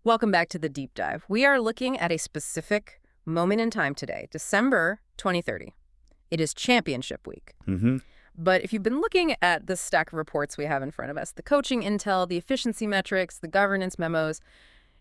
Welcome back to the deep dive. We are looking at a specific moment in time today, December 2030. It is championship week. Mm-hmm. But if you've been looking at the stack of reports we have in front of us, the coaching intel, the efficiency metrics, the governance memos,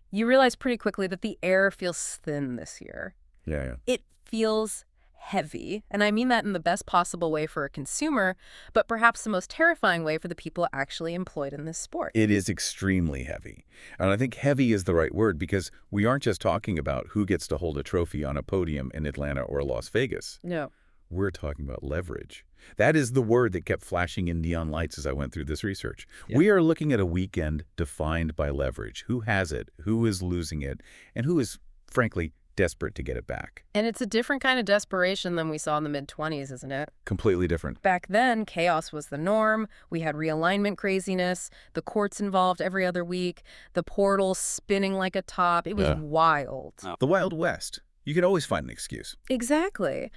you realize pretty quickly that the air feels thin this year. Yeah. It feels heavy, and I mean that in the best possible way for a consumer, but perhaps the most terrifying way for the people actually employed in this sport. It is extremely heavy. And I think heavy is the right word because we aren't just talking about who gets to hold a trophy on a podium in Atlanta or Las Vegas. No. We're talking about leverage. That is the word that kept flashing in neon lights as I went through this research. Yeah. We are looking at a weekend defined by leverage. Who has it, who is losing it, and who is, frankly, desperate to get it back. And it's a different kind of desperation than we saw in the mid-20s, isn't it? Completely different. Back then, chaos was the norm. We had realignment craziness, the courts involved every other week, the portal spinning like a top. It was wild. The Wild West. You can always find an excuse. Exactly.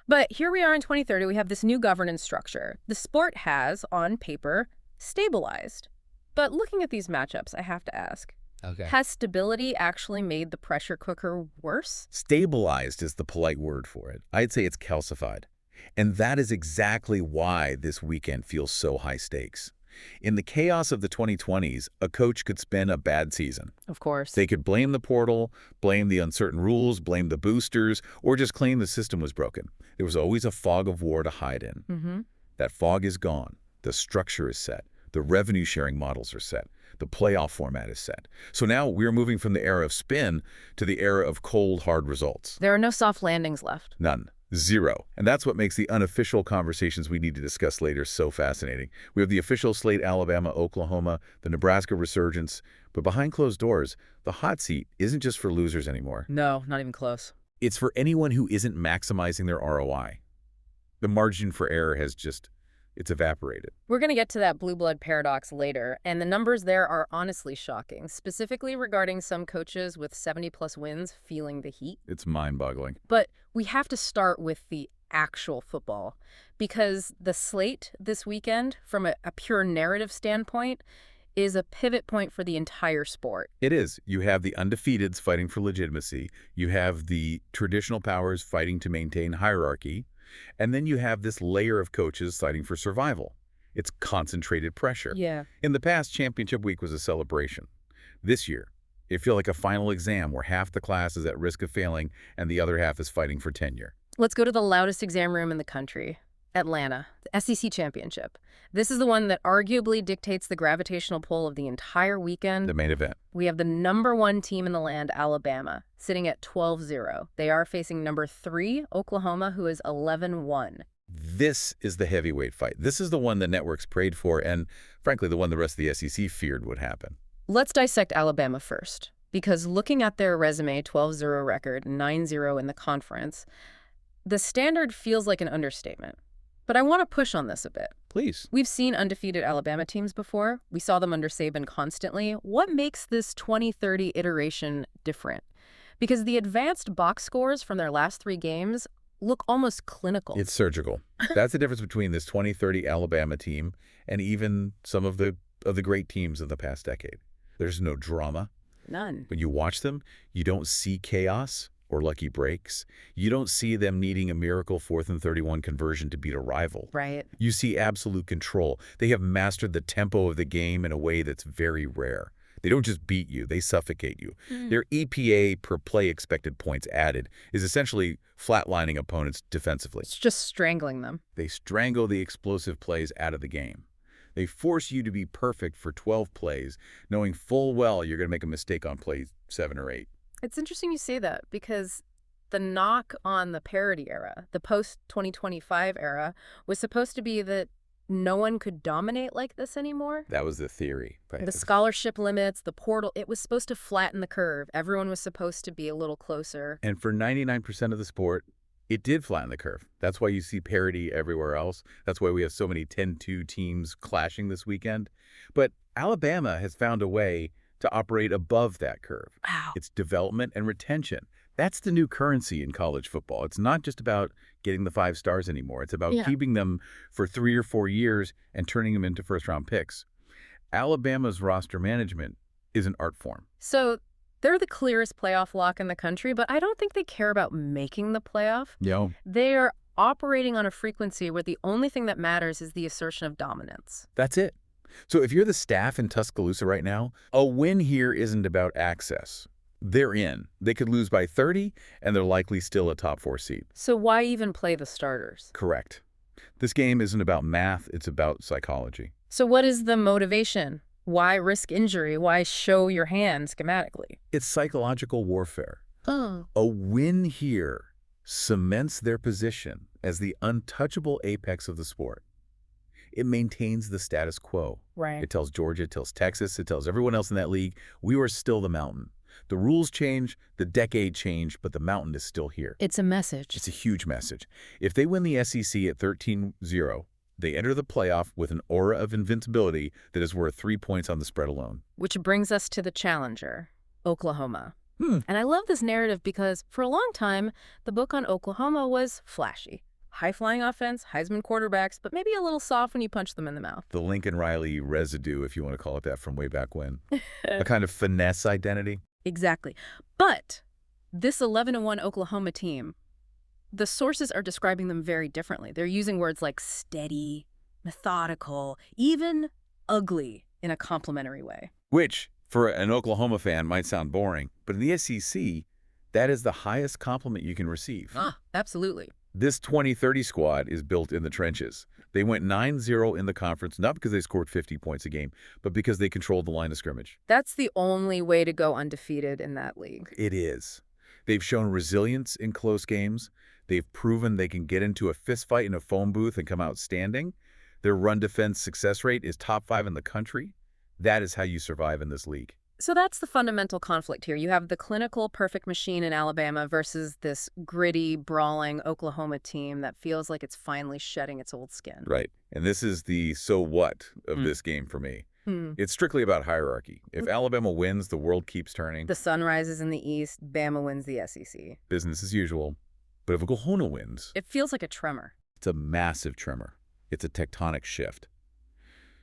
But here we are in 2030. We have this new governance structure. The sport has, on paper, stabilized. But looking at these matchups, I have to ask, has stability actually made the pressure cooker worse? Stabilized is the polite word for it. I'd say it's calcified. And that is exactly why this weekend feels so high stakes. In the chaos of the 2020s, a coach could spin a bad season. Of course. They could blame the portal, blame the uncertain rules, blame the boosters, or just claim the system was broken. There was always a fog of war to hide in. Mm-hmm. That fog is gone. The structure is set. The revenue-sharing models are set. The playoff format is set. So now we're moving from the era of spin to the era of cold, hard results. There are no soft landings left. None. Zero. And that's what makes the unofficial conversations we need to discuss later so fascinating. We have the official slate: Alabama, Oklahoma, the Nebraska resurgence. But behind closed doors, the hot seat isn't just for losers anymore. No, not even close. It's for anyone who isn't maximizing their ROI. The margin for error has it's evaporated. We're going to get to that blue blood paradox later, and the numbers there are honestly shocking, specifically regarding some coaches with 70-plus wins feeling the heat. It's mind-boggling. But we have to start with the actual football, because the slate this weekend, from a pure narrative standpoint, is a pivot point for the entire sport. It is. You have the undefeateds fighting for legitimacy. You have the traditional powers fighting to maintain hierarchy. And then you have this layer of coaches fighting for survival. It's concentrated pressure. Yeah. In the past, championship week was a celebration. This year, it feels like a final exam where half the class is at risk of failing and the other half is fighting for tenure. Let's go to the loudest exam room in the country, Atlanta, the SEC Championship. This is the one that arguably dictates the gravitational pull of the entire weekend. The main event. We have the #1 team in the land, Alabama, sitting at 12-0. They are facing #3, Oklahoma, who is 11-1. This is the heavyweight fight. This is the one the networks prayed for and, frankly, the one the rest of the SEC feared would happen. Let's dissect Alabama first, because looking at their resume, 12-0 record, 9-0 in the conference, the standard feels like an understatement. But I want to push on this a bit. Please. We've seen undefeated Alabama teams before. We saw them under Saban constantly. What makes this 2030 iteration different? Because the advanced box scores from their last 3 games look almost clinical. It's surgical. That's the difference between this 2030 Alabama team and even some of the great teams of the past decade. There's no drama. None. When you watch them, you don't see chaos or lucky breaks. You don't see them needing a miracle 4th and 31 conversion to beat a rival. Right. You see absolute control. They have mastered the tempo of the game in a way that's very rare. They don't just beat you, they suffocate you. Their EPA per play expected points added is essentially flatlining opponents defensively. It's just strangling them. They strangle the explosive plays out of the game. They force you to be perfect for 12 plays, knowing full well you're going to make a mistake on play 7 or 8. It's interesting you say that, because the knock on the parity era, the post-2025 era, was supposed to be that no one could dominate like this anymore. That was the theory. The scholarship limits, the portal, it was supposed to flatten the curve. Everyone was supposed to be a little closer. And for 99% of the sport, it did flatten the curve. That's why you see parity everywhere else. That's why we have so many 10-2 teams clashing this weekend. But Alabama has found a way to operate above that curve. Wow. It's development and retention. That's the new currency in college football. It's not just about getting the 5 stars anymore. It's about keeping them for 3 or 4 years and turning them into first-round picks. Alabama's roster management is an art form. So They're the clearest playoff lock in the country, but I don't think they care about making the playoff. Yeah. They are operating on a frequency where the only thing that matters is the assertion of dominance. That's it. So if you're the staff in Tuscaloosa right now, a win here isn't about access. They're in. They could lose by 30, and they're likely still a top 4 seed. So why even play the starters? Correct. This game isn't about math, it's about psychology. So what is the motivation? Why risk injury? Why show your hand schematically? It's psychological warfare. Oh. A win here cements their position as the untouchable apex of the sport. It maintains the status quo. Right. It tells Georgia, it tells Texas, it tells everyone else in that league, we are still the mountain. The rules change, the decade changed, but the mountain is still here. It's a message. It's a huge message. If they win the SEC at 13-0, they enter the playoff with an aura of invincibility that is worth 3 points on the spread alone. Which brings us to the challenger, Oklahoma. And I love this narrative because for a long time, the book on Oklahoma was flashy. High-flying offense, Heisman quarterbacks, but maybe a little soft when you punch them in the mouth. The Lincoln Riley residue, if you want to call it that, from way back when. A kind of finesse identity. Exactly. But this 11-1 Oklahoma team, the sources are describing them very differently. They're using words like steady, methodical, even ugly in a complimentary way. Which, for an Oklahoma fan, might sound boring, but in the SEC, that is the highest compliment you can receive. Ah, absolutely. This 2030 squad is built in the trenches. They went 9-0 in the conference, not because they scored 50 points a game, but because they controlled the line of scrimmage. That's the only way to go undefeated in that league. It is. They've shown resilience in close games. They've proven they can get into a fistfight in a phone booth and come out standing. Their run defense success rate is top 5 in the country. That is how you survive in this league. So that's the fundamental conflict here. You have the clinical perfect machine in Alabama versus this gritty, brawling Oklahoma team that feels like it's finally shedding its old skin. Right. And this is the so what of this game for me. It's strictly about hierarchy. If Alabama wins, the world keeps turning. The sun rises in the east, Bama wins the SEC. Business as usual. But if Oklahoma wins, it feels like a tremor. It's a massive tremor. It's a tectonic shift.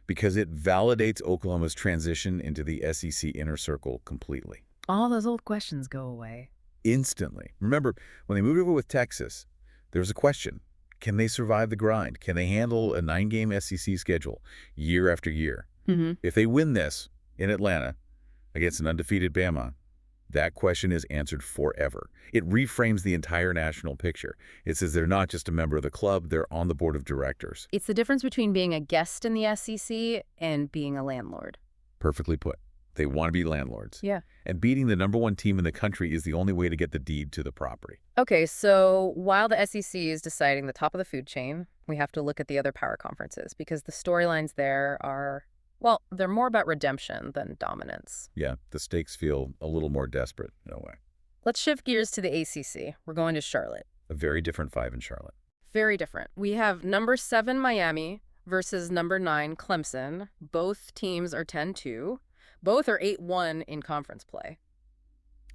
Because it validates Oklahoma's transition into the SEC inner circle completely. All those old questions go away. Instantly. Remember, when they moved over with Texas, there was a question. Can they survive the grind? Can they handle a 9-game SEC schedule year after year? If they win this in Atlanta against an undefeated Bama, that question is answered forever. It reframes the entire national picture. It says they're not just a member of the club, they're on the board of directors. It's the difference between being a guest in the SEC and being a landlord. Perfectly put. They want to be landlords. Yeah. And beating the #1 team in the country is the only way to get the deed to the property. Okay, so while the SEC is deciding the top of the food chain, we have to look at the other power conferences because the storylines there are, well, they're more about redemption than dominance. Yeah, the stakes feel a little more desperate in a way. Let's shift gears to the ACC. We're going to Charlotte. A very different 5 in Charlotte. Very different. We have number 7 Miami versus number 9 Clemson. Both teams are 10-2. Both are 8-1 in conference play.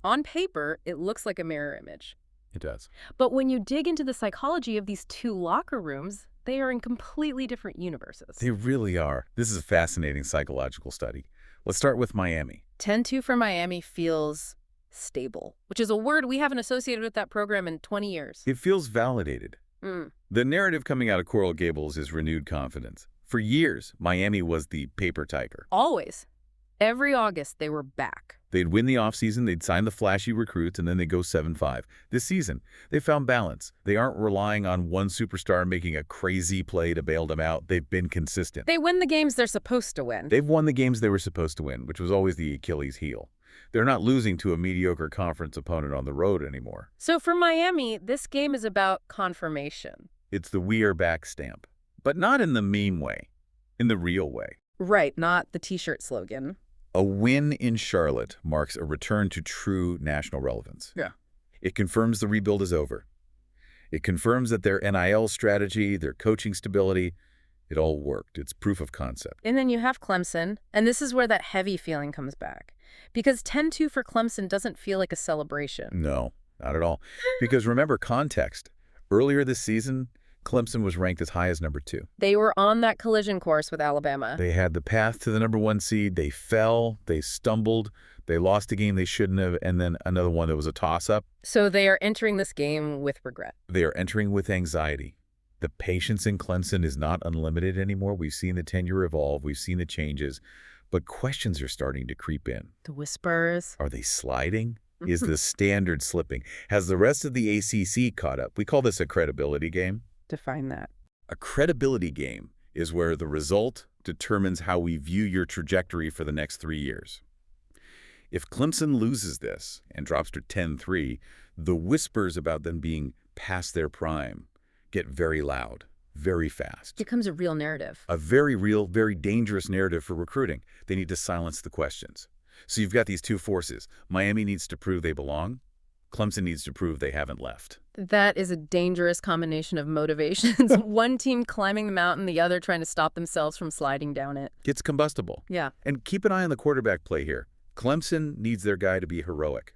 On paper, it looks like a mirror image. It does. But when you dig into the psychology of these two locker rooms, they are in completely different universes. They really are. This is a fascinating psychological study. Let's start with Miami. 10-2 for Miami feels stable, which is a word we haven't associated with that program in 20 years. It feels validated. The narrative coming out of Coral Gables is renewed confidence. For years, Miami was the paper tiger. Always. Every August, they were back. They'd win the offseason, they'd sign the flashy recruits, and then they'd go 7-5. This season, they found balance. They aren't relying on one superstar making a crazy play to bail them out. They've been consistent. They win the games they're supposed to win. They've won the games they were supposed to win, which was always the Achilles heel. They're not losing to a mediocre conference opponent on the road anymore. So for Miami, this game is about confirmation. It's the "we are back" stamp. But not in the meme way, in the real way. Right, not the T-shirt slogan. A win in Charlotte marks a return to true national relevance. Yeah. It confirms the rebuild is over. It confirms that their NIL strategy, their coaching stability, it all worked. It's proof of concept. And then you have Clemson, and this is where that heavy feeling comes back. Because 10-2 for Clemson doesn't feel like a celebration. No, not at all. Because remember context. Earlier this season, Clemson was ranked as high as number 2. They were on that collision course with Alabama. They had the path to the #1 seed. They fell. They stumbled. They lost a game they shouldn't have, and then another one that was a toss-up. So they are entering this game with regret. They are entering with anxiety. The patience in Clemson is not unlimited anymore. We've seen the tenure evolve. We've seen the changes. But questions are starting to creep in. The whispers. Are they sliding? Is the standard slipping? Has the rest of the ACC caught up? We call this a credibility game. Define that. A credibility game is where the result determines how we view your trajectory for the next 3 years. If Clemson loses this and drops to 10-3, the whispers about them being past their prime get very loud, very fast. It becomes a real narrative. A very real, very dangerous narrative for recruiting. They need to silence the questions. So you've got these two forces. Miami needs to prove they belong. Clemson needs to prove they haven't left. That is a dangerous combination of motivations. One team climbing the mountain, the other trying to stop themselves from sliding down it. It's combustible. Yeah. And keep an eye on the quarterback play here. Clemson needs their guy to be heroic.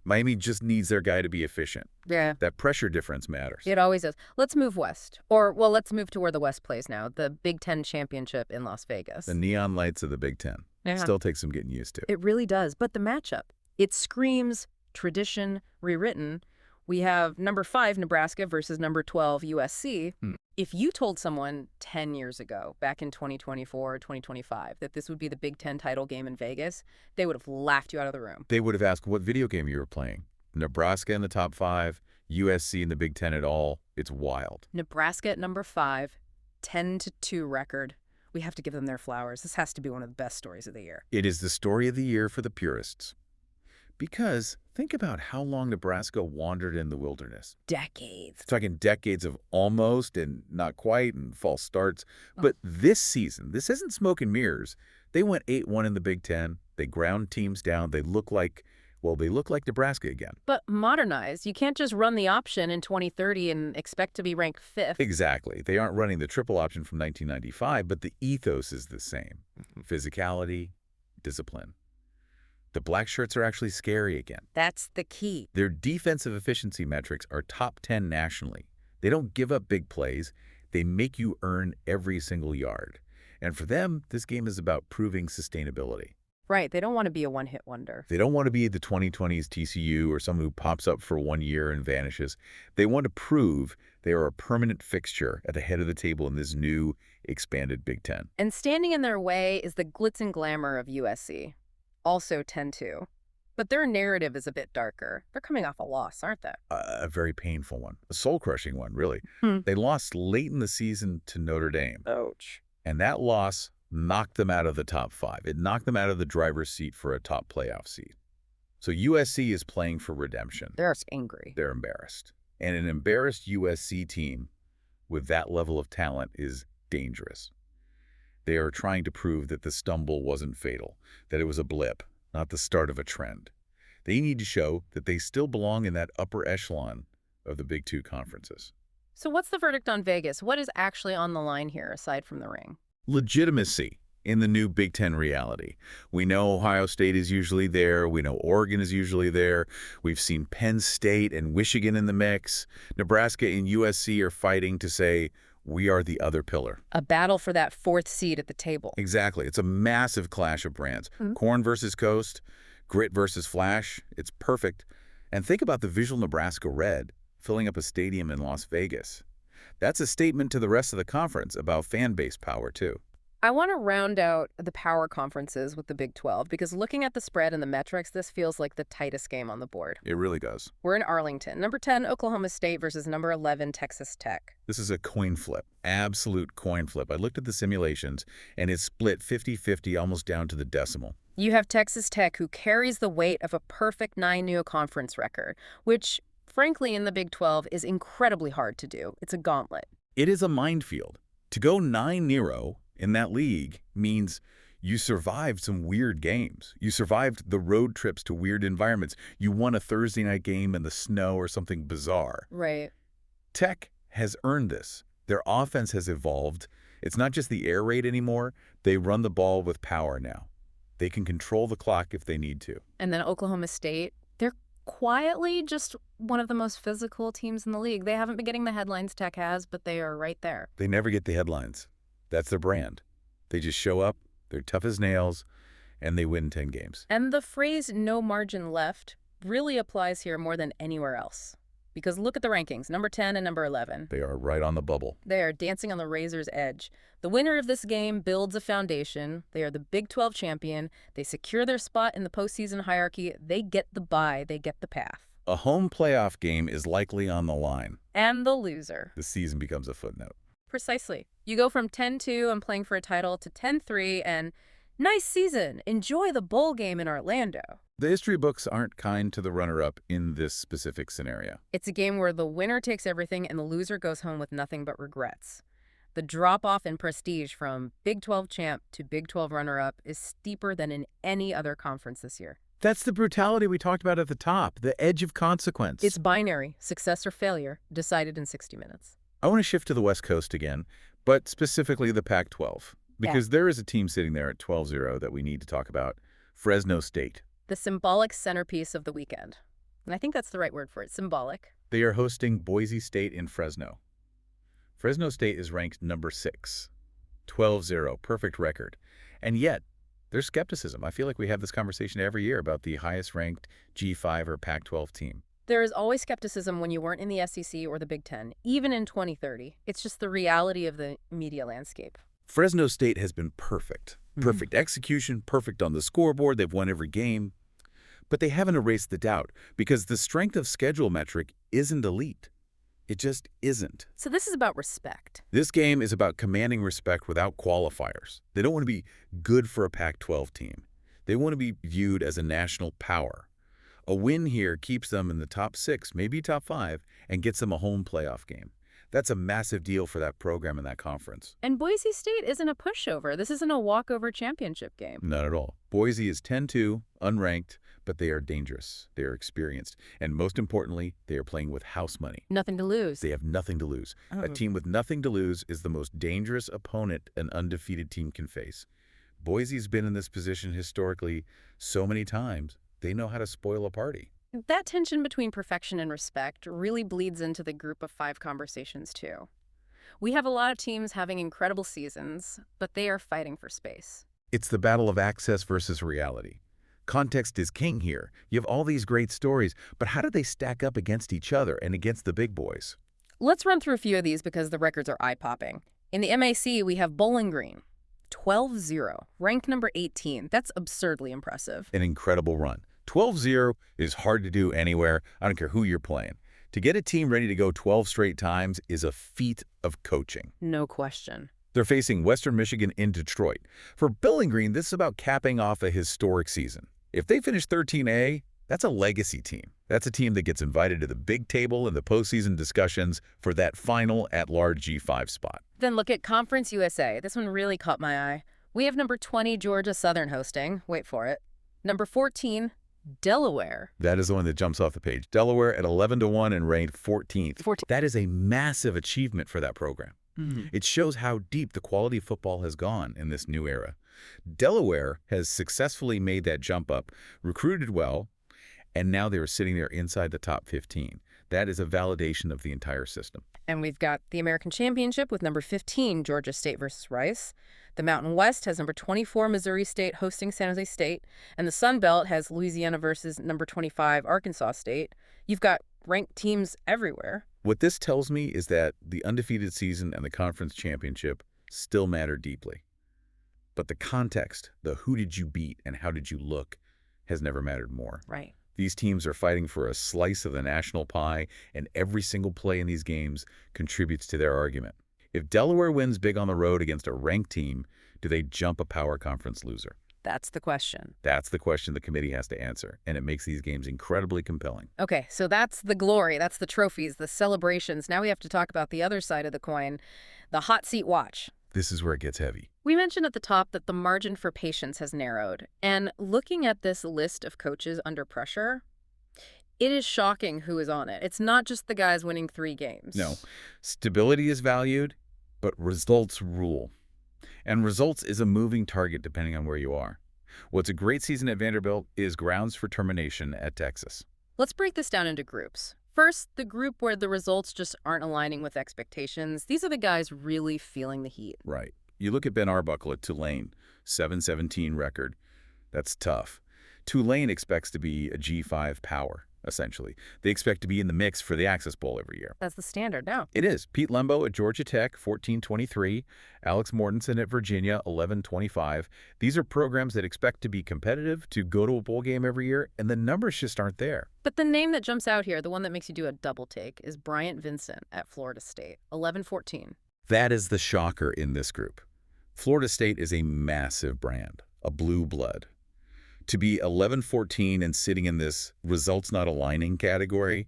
Miami just needs their guy to be efficient. Yeah. That pressure difference matters. It always does. Let's move west. Or, well, let's move to where the West plays now, the Big Ten Championship in Las Vegas. The neon lights of the Big Ten. Yeah. Still takes some getting used to. It really does. But the matchup, it screams tradition rewritten. We have number 5, Nebraska versus number 12, USC. If you told someone 10 years ago, back in 2024, 2025, that this would be the Big Ten title game in Vegas, they would have laughed you out of the room. They would have asked what video game you were playing. Nebraska in the top 5, USC in the Big Ten at all. It's wild. Nebraska at number 5, 10-2 record. We have to give them their flowers. This has to be one of the best stories of the year. It is the story of the year for the purists. Because think about how long Nebraska wandered in the wilderness. Decades. Talking decades of almost and not quite and false starts. But this season, this isn't smoke and mirrors. They went 8-1 in the Big Ten. They ground teams down. They look like Nebraska again. But modernized. You can't just run the option in 2030 and expect to be ranked 5th. Exactly. They aren't running the triple option from 1995, but the ethos is the same. Physicality, discipline. The black shirts are actually scary again. That's the key. Their defensive efficiency metrics are top 10 nationally. They don't give up big plays. They make you earn every single yard. And for them, this game is about proving sustainability. Right. They don't want to be a one-hit wonder. They don't want to be the 2020s TCU or someone who pops up for 1 year and vanishes. They want to prove they are a permanent fixture at the head of the table in this new, expanded Big Ten. And standing in their way is the glitz and glamour of USC. Also 10-2. But their narrative is a bit darker. They're coming off a loss, aren't they? A very painful one. A soul-crushing one, really. They lost late in the season to Notre Dame. Ouch. And that loss knocked them out of the top 5. It knocked them out of the driver's seat for a top playoff seed. So USC is playing for redemption. They're angry. They're embarrassed. And an embarrassed USC team with that level of talent is dangerous. They are trying to prove that the stumble wasn't fatal, that it was a blip, not the start of a trend. They need to show that they still belong in that upper echelon of the Big Two conferences. So what's the verdict on Vegas? What is actually on the line here, aside from the ring? Legitimacy in the new Big Ten reality. We know Ohio State is usually there. We know Oregon is usually there. We've seen Penn State and Michigan in the mix. Nebraska and USC are fighting to say, we are the other pillar. A battle for that 4th seat at the table. Exactly. It's a massive clash of brands. Corn versus Coast, grit versus flash. It's perfect. And think about the visual Nebraska red filling up a stadium in Las Vegas. That's a statement to the rest of the conference about fan base power, too. I want to round out the power conferences with the Big 12 because looking at the spread and the metrics, this feels like the tightest game on the board. It really does. We're in Arlington. Number 10, Oklahoma State versus number 11, Texas Tech. This is a coin flip, absolute coin flip. I looked at the simulations, and it's split 50-50 almost down to the decimal. You have Texas Tech, who carries the weight of a perfect 9-0 conference record, which, frankly, in the Big 12 is incredibly hard to do. It's a gauntlet. It is a minefield. To go 9-0 in that league means you survived some weird games. You survived the road trips to weird environments. You won a Thursday night game in the snow or something bizarre. Right. Tech has earned this. Their offense has evolved. It's not just the air raid anymore. They run the ball with power now. They can control the clock if they need to. And then Oklahoma State, they're quietly just one of the most physical teams in the league. They haven't been getting the headlines Tech has, but they are right there. They never get the headlines. That's their brand. They just show up. They're tough as nails. And they win 10 games. And the phrase "no margin left" really applies here more than anywhere else. Because look at the rankings, number 10 and number 11. They are right on the bubble. They are dancing on the razor's edge. The winner of this game builds a foundation. They are the Big 12 champion. They secure their spot in the postseason hierarchy. They get the bye. They get the path. A home playoff game is likely on the line. And the loser. The season becomes a footnote. Precisely. You go from 10-2 and playing for a title to 10-3 and nice season. Enjoy the bowl game in Orlando. The history books aren't kind to the runner-up in this specific scenario. It's a game where the winner takes everything and the loser goes home with nothing but regrets. The drop-off in prestige from Big 12 champ to Big 12 runner-up is steeper than in any other conference this year. That's the brutality we talked about at the top, the edge of consequence. It's binary, success or failure, decided in 60 minutes. I want to shift to the West Coast again, but specifically the Pac-12, because there is a team sitting there at 12-0 that we need to talk about, Fresno State. The symbolic centerpiece of the weekend. And I think that's the right word for it, symbolic. They are hosting Boise State in Fresno. Fresno State is ranked number 6, 12-0, perfect record. And yet, there's skepticism. I feel like we have this conversation every year about the highest-ranked G5 or Pac-12 team. There is always skepticism when you weren't in the SEC or the Big Ten, even in 2030. It's just the reality of the media landscape. Fresno State has been perfect. Perfect execution, perfect on the scoreboard. They've won every game. But they haven't erased the doubt because the strength of schedule metric isn't elite. It just isn't. So this is about respect. This game is about commanding respect without qualifiers. They don't want to be good for a Pac-12 team. They want to be viewed as a national power. A win here keeps them in the top 6, maybe top 5, and gets them a home playoff game. That's a massive deal for that program and that conference. And Boise State isn't a pushover. This isn't a walkover championship game. Not at all. Boise is 10-2, unranked, but they are dangerous. They are experienced. And most importantly, they are playing with house money. Nothing to lose. They have nothing to lose. A team with nothing to lose is the most dangerous opponent an undefeated team can face. Boise's been in this position historically so many times, they know how to spoil a party. That tension between perfection and respect really bleeds into the group of 5 conversations, too. We have a lot of teams having incredible seasons, but they are fighting for space. It's the battle of access versus reality. Context is king here. You have all these great stories, but how do they stack up against each other and against the big boys? Let's run through a few of these because the records are eye-popping. In the MAC, we have Bowling Green, 12-0, ranked number 18. That's absurdly impressive. An incredible run. 12-0 is hard to do anywhere. I don't care who you're playing. To get a team ready to go 12 straight times is a feat of coaching. No question. They're facing Western Michigan in Detroit. For Bowling Green, this is about capping off a historic season. If they finish 13A, that's a legacy team. That's a team that gets invited to the big table in the postseason discussions for that final at-large G5 spot. Then look at Conference USA. This one really caught my eye. We have number 20, Georgia Southern hosting. Wait for it. Number 14, Delaware. That is the one that jumps off the page. Delaware at 11-1 and ranked 14th. That is a massive achievement for that program. It shows how deep the quality of football has gone in this new era. Delaware has successfully made that jump up, recruited well, and now they're sitting there inside the top 15. That is a validation of the entire system. And we've got the American Championship with number 15, Georgia State versus Rice. The Mountain West has number 24, Missouri State hosting San Jose State. And the Sun Belt has Louisiana versus number 25, Arkansas State. You've got ranked teams everywhere. What this tells me is that the undefeated season and the conference championship still matter deeply. But the context, the who did you beat and how did you look, has never mattered more. Right. These teams are fighting for a slice of the national pie, and every single play in these games contributes to their argument. If Delaware wins big on the road against a ranked team, do they jump a power conference loser? That's the question. That's the question the committee has to answer, and it makes these games incredibly compelling. Okay, so that's the glory, that's the trophies, the celebrations. Now we have to talk about the other side of the coin, the hot seat watch. This is where it gets heavy. We mentioned at the top that the margin for patience has narrowed. And looking at this list of coaches under pressure, it is shocking who is on it. It's not just the guys winning 3 games. No. Stability is valued, but results rule. And results is a moving target depending on where you are. What's a great season at Vanderbilt is grounds for termination at Texas. Let's break this down into groups. First, the group where the results just aren't aligning with expectations. These are the guys really feeling the heat. Right. You look at Ben Arbuckle at Tulane, 7-17 record. That's tough. Tulane expects to be a G5 power, essentially. They expect to be in the mix for the Access Bowl every year. That's the standard now. It is. Pete Lembo at Georgia Tech, 14-23. Alex Mortensen at Virginia, 11-25. These are programs that expect to be competitive, to go to a bowl game every year, and the numbers just aren't there. But the name that jumps out here, the one that makes you do a double take, is Bryant Vincent at Florida State, 11-14. That is the shocker in this group. Florida State is a massive brand, a blue blood. To be 11-14 and sitting in this results not aligning category,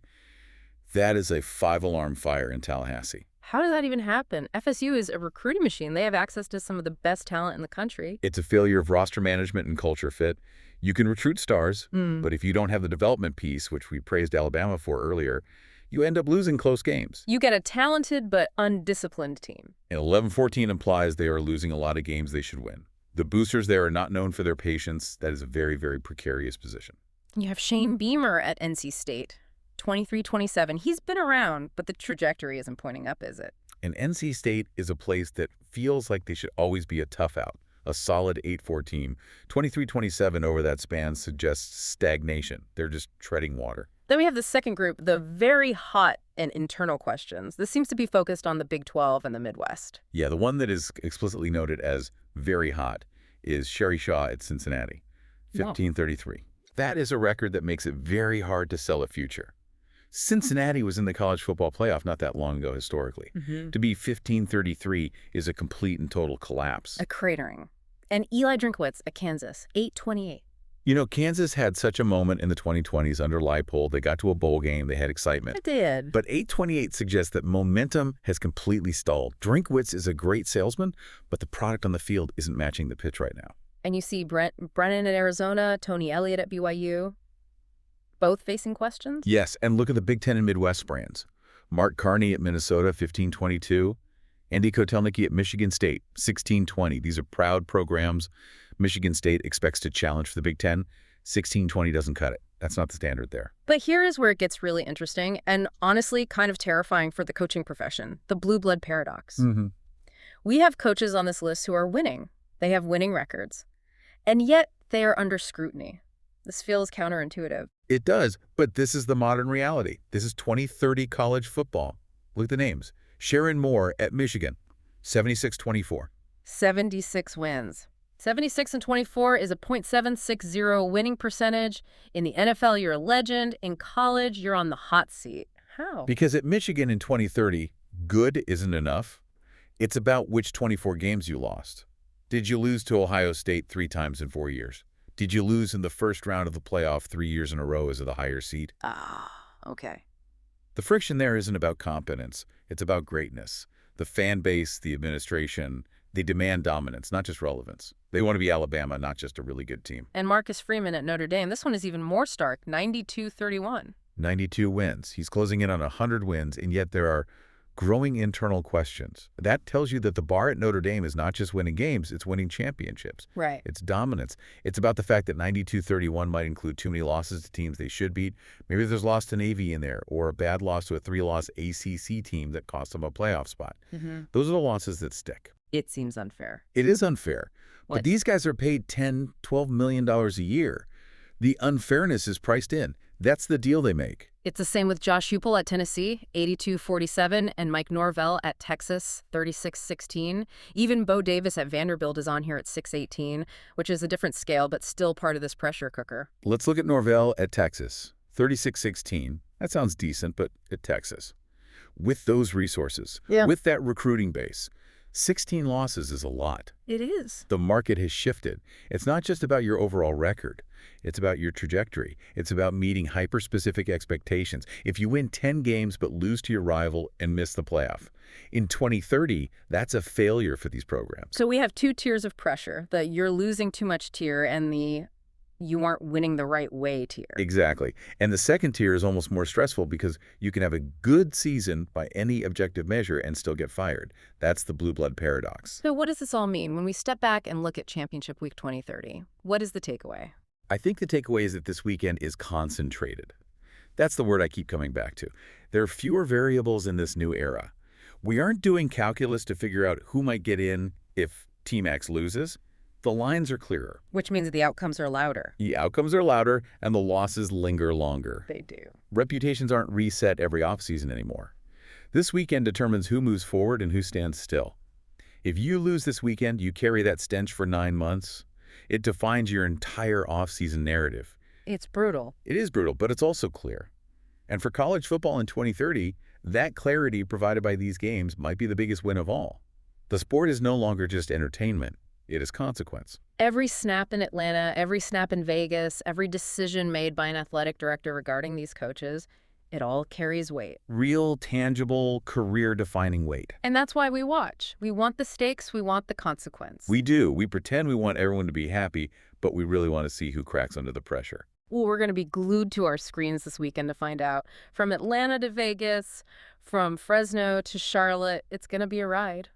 that is a 5-alarm fire in Tallahassee. How does that even happen? FSU is a recruiting machine. They have access to some of the best talent in the country. It's a failure of roster management and culture fit. You can recruit stars, but if you don't have the development piece, which we praised Alabama for earlier, you end up losing close games. You get a talented but undisciplined team. And 11-14 implies they are losing a lot of games they should win. The boosters there are not known for their patience. That is a very, very precarious position. You have Shane Beamer at NC State, 23-27. He's been around, but the trajectory isn't pointing up, is it? And NC State is a place that feels like they should always be a tough out, a solid 8-4 team. 23-27 over that span suggests stagnation. They're just treading water. Then we have the second group, the very hot and internal questions. This seems to be focused on the Big 12 and the Midwest. Yeah, the one that is explicitly noted as very hot is Sherry Shaw at Cincinnati, 15-33. That is a record that makes it very hard to sell a future. Cincinnati was in the college football playoff not that long ago historically. To be 15-33 is a complete and total collapse. A cratering. And Eli Drinkwitz at Kansas, 8-28. You know, Kansas had such a moment in the 2020s under Leipold. They got to a bowl game. They had excitement. It did. But 8-28 suggests that momentum has completely stalled. Drinkwitz is a great salesman, but the product on the field isn't matching the pitch right now. And you see Brennan at Arizona, Tony Elliott at BYU, both facing questions? Yes, and look at the Big Ten and Midwest brands. Mark Carney at Minnesota, 15-22. Andy Kotelnicki at Michigan State, 16-20. These are proud programs. Michigan State expects to challenge for the Big Ten. 16-20 doesn't cut it. That's not the standard there. But here is where it gets really interesting and honestly kind of terrifying for the coaching profession, the blue blood paradox. We have coaches on this list who are winning. They have winning records. And yet they are under scrutiny. This feels counterintuitive. It does, but this is the modern reality. This is 2030 college football. Look at the names. Sharon Moore at Michigan, 76-24. 76 wins. 76-24 is a .760 winning percentage. In the NFL, you're a legend. In college, you're on the hot seat. How? Because at Michigan in 2030, good isn't enough. It's about which 24 games you lost. Did you lose to Ohio State 3 times in 4 years? Did you lose in the first round of the playoff 3 years in a row as the higher seed? Okay. The friction there isn't about competence. It's about greatness. The fan base, the administration, they demand dominance, not just relevance. They want to be Alabama, not just a really good team. And Marcus Freeman at Notre Dame, this one is even more stark, 92-31. 92 wins. He's closing in on 100 wins, and yet there are growing internal questions. That tells you that the bar at Notre Dame is not just winning games, it's winning championships. Right. It's dominance. It's about the fact that 92-31 might include too many losses to teams they should beat. Maybe there's a loss to Navy in there, or a bad loss to a 3-loss ACC team that cost them a playoff spot. Those are the losses that stick. It seems unfair. It is unfair. What? But these guys are paid $10, $12 million a year. The unfairness is priced in. That's the deal they make. It's the same with Josh Heupel at Tennessee, 82-47, and Mike Norvell at Texas, 36-16. Even Bo Davis at Vanderbilt is on here at 6-18, which is a different scale, but still part of this pressure cooker. Let's look at Norvell at Texas, 36-16. That sounds decent, but at Texas. With those resources, with that recruiting base, 16 losses is a lot. It is. The market has shifted. It's not just about your overall record. It's about your trajectory. It's about meeting hyper-specific expectations. If you win 10 games but lose to your rival and miss the playoff, in 2030, that's a failure for these programs. So we have 2 tiers of pressure, the you're losing too much tier and the you aren't winning the right way tier. Exactly. And the second tier is almost more stressful because you can have a good season by any objective measure and still get fired. That's the blue blood paradox. So what does this all mean when we step back and look at Championship Week 2030? What is the takeaway? I think the takeaway is that this weekend is concentrated. That's the word I keep coming back to. There are fewer variables in this new era. We aren't doing calculus to figure out who might get in if Team X loses. The lines are clearer. Which means the outcomes are louder. The outcomes are louder, and the losses linger longer. They do. Reputations aren't reset every offseason anymore. This weekend determines who moves forward and who stands still. If you lose this weekend, you carry that stench for 9 months. It defines your entire offseason narrative. It's brutal. It is brutal, but it's also clear. And for college football in 2030, that clarity provided by these games might be the biggest win of all. The sport is no longer just entertainment. It is consequence. Every snap in Atlanta, every snap in Vegas, every decision made by an athletic director regarding these coaches, it all carries weight. Real, tangible, career-defining weight. And that's why we watch. We want the stakes, we want the consequence. We do. We pretend we want everyone to be happy, but we really want to see who cracks under the pressure. Well, we're going to be glued to our screens this weekend to find out. From Atlanta to Vegas, from Fresno to Charlotte, it's going to be a ride.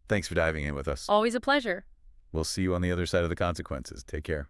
Thanks for diving in with us. Always a pleasure. We'll see you on the other side of the consequences. Take care.